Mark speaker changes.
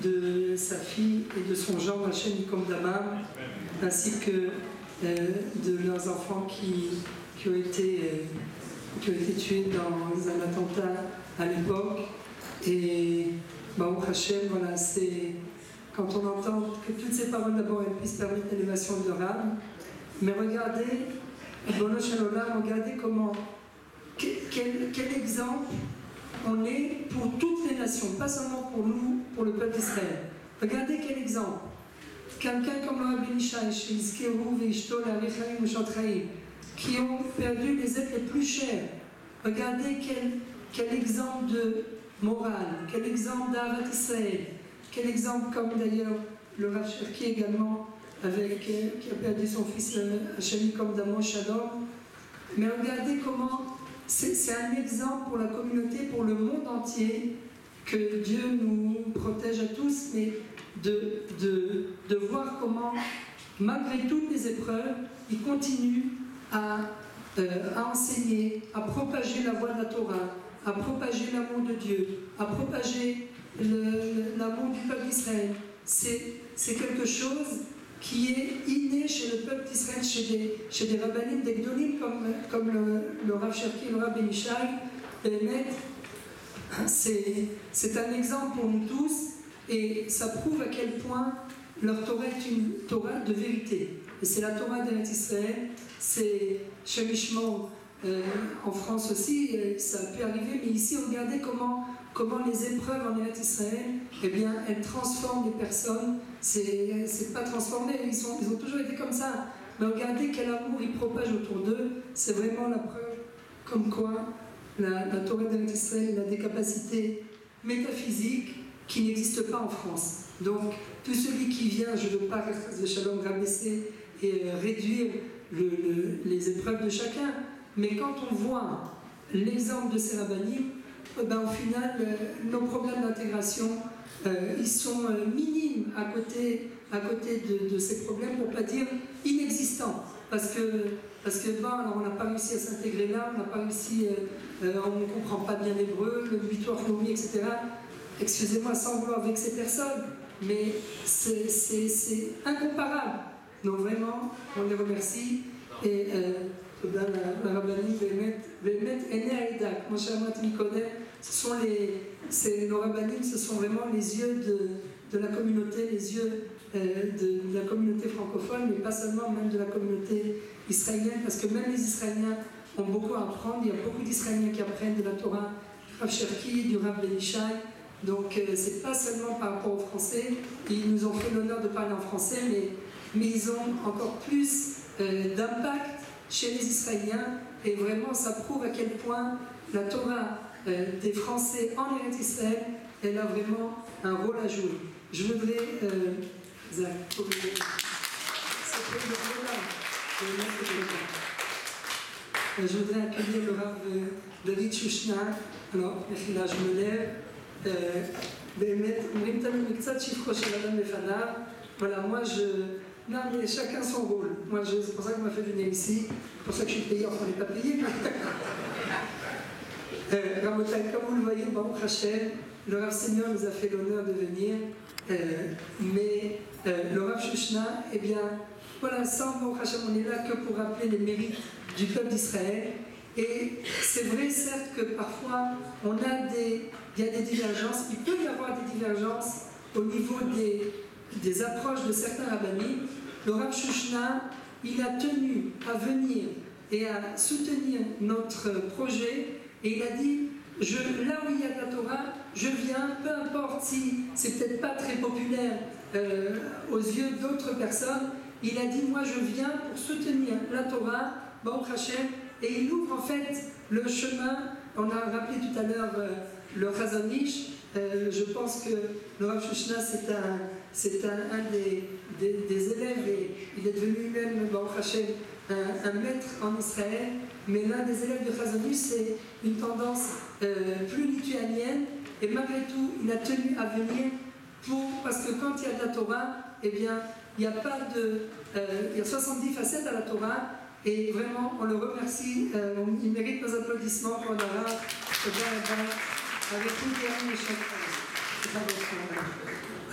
Speaker 1: de sa fille et de son gendre Hachem Yikom Damam, ainsi que de leurs enfants qui ont été tués dans un attentat à l'époque. Et Baruch Hachem, voilà, c'est quand on entend que toutes ces paroles d'abord elles puissent permettre l'élévation de leur âme, mais regardez, regardez comment, quel exemple on est pour toutes les nations, pas seulement pour nous, pour le peuple d'Israël. Regardez quel exemple. Quelqu'un comme le Rabbi Ishai, qui ont perdu les êtres les plus chers. Regardez quel exemple de morale, quel exemple d'Avat Israël, quel exemple comme d'ailleurs le Rav Cherki également, qui a perdu son fils Hachem Yikom Damo Shalom. Mais regardez comment c'est un exemple pour la communauté, pour le monde entier, que Dieu nous protège à tous, mais de voir comment, malgré toutes les épreuves, il continue à enseigner, à propager la voie de la Torah, à propager l'amour de Dieu, à propager l'amour du peuple d'Israël. C'est quelque chose qui est inné chez le peuple d'Israël, chez des rabbinim, des gdolim comme le Rav Cherki et le Rav Ben Ishai. C'est un exemple pour nous tous, et ça prouve à quel point leur Torah est une Torah de vérité. Et c'est la Torah d'Eretz Israël, c'est Shem Yishmor en France aussi, ça a pu arriver, mais ici regardez comment les épreuves en Eretz Israël, eh bien, elles transforment les personnes. C'est pas transformé, ils ont toujours été comme ça. Mais regardez quel amour ils propagent autour d'eux, c'est vraiment la preuve comme quoi la Torah d'Eretz Israël a des capacités métaphysiques qui n'existent pas en France. Donc, tout celui qui vient, je ne veux pas de Shalom rabaisser et réduire les épreuves de chacun, mais quand on voit l'exemple de ces rabbinim, ben, au final, nos problèmes d'intégration, ils sont minimes à côté de ces problèmes, pour ne pas dire inexistants. Parce que bon, alors on n'a pas réussi à s'intégrer là, on n'a pas réussi, on ne comprend pas bien l'hébreu, le butoir nomi, etc. Excusez-moi, sans vouloir vexer personne, mais c'est incomparable. Donc vraiment, on les remercie. Et la Rabbani Bémet Ene Aidak, Moshe Amrat Mikodem, nos Rabbanim, ce sont vraiment les yeux de la communauté, les yeux de la communauté francophone, mais pas seulement, même de la communauté israélienne, parce que même les Israéliens ont beaucoup à apprendre. Il y a beaucoup d'Israéliens qui apprennent de la Torah, du Rav Cherki, du Rav Ben Ishai. Donc c'est pas seulement par rapport aux Français, ils nous ont fait l'honneur de parler en français, mais ils ont encore plus d'impact chez les Israéliens, et vraiment ça prouve à quel point la Torah des Français en Eretz Israël, elle a vraiment un rôle à jouer. Je voudrais je voudrais accueillir le Rav David Shushna. Alors, là je me lève. Voilà, moi non, mais chacun son rôle. Moi, c'est pour ça qu'on m'a fait venir ici. C'est pour ça que je suis payé, enfin, on n'est pas payé. Rabotai, comme vous le voyez, Baruch Hashem, le Rav Seigneur nous a fait l'honneur de venir. Mais le Rav Shushna, eh bien, voilà, sans Baruch Hashem, on est là que pour rappeler les mérites du peuple d'Israël. Et c'est vrai, certes, que parfois, il y a des divergences. Il peut y avoir des divergences au niveau des approches de certains rabbinim. Le Rav Shushna, il a tenu à venir et à soutenir notre projet, et il a dit, là où il y a de la Torah, je viens, peu importe si c'est peut-être pas très populaire aux yeux d'autres personnes, il a dit, moi je viens pour soutenir la Torah, Baruch Hashem, et il ouvre en fait le chemin. On a rappelé tout à l'heure le Chazon Ish. Je pense que le Rav Shushna, c'est un des élèves, et il est devenu lui-même, Baruch Hashem, un maître en Israël. Mais l'un des élèves de Chazon Ish, c'est une tendance plus lituanienne, et malgré tout, il a tenu à venir parce que quand il y a de la Torah, eh bien, il y a 70 facettes à la Torah, et vraiment, on le remercie, il mérite nos applaudissements pour Nara, avec tout le cœur et chaque C'est pas votre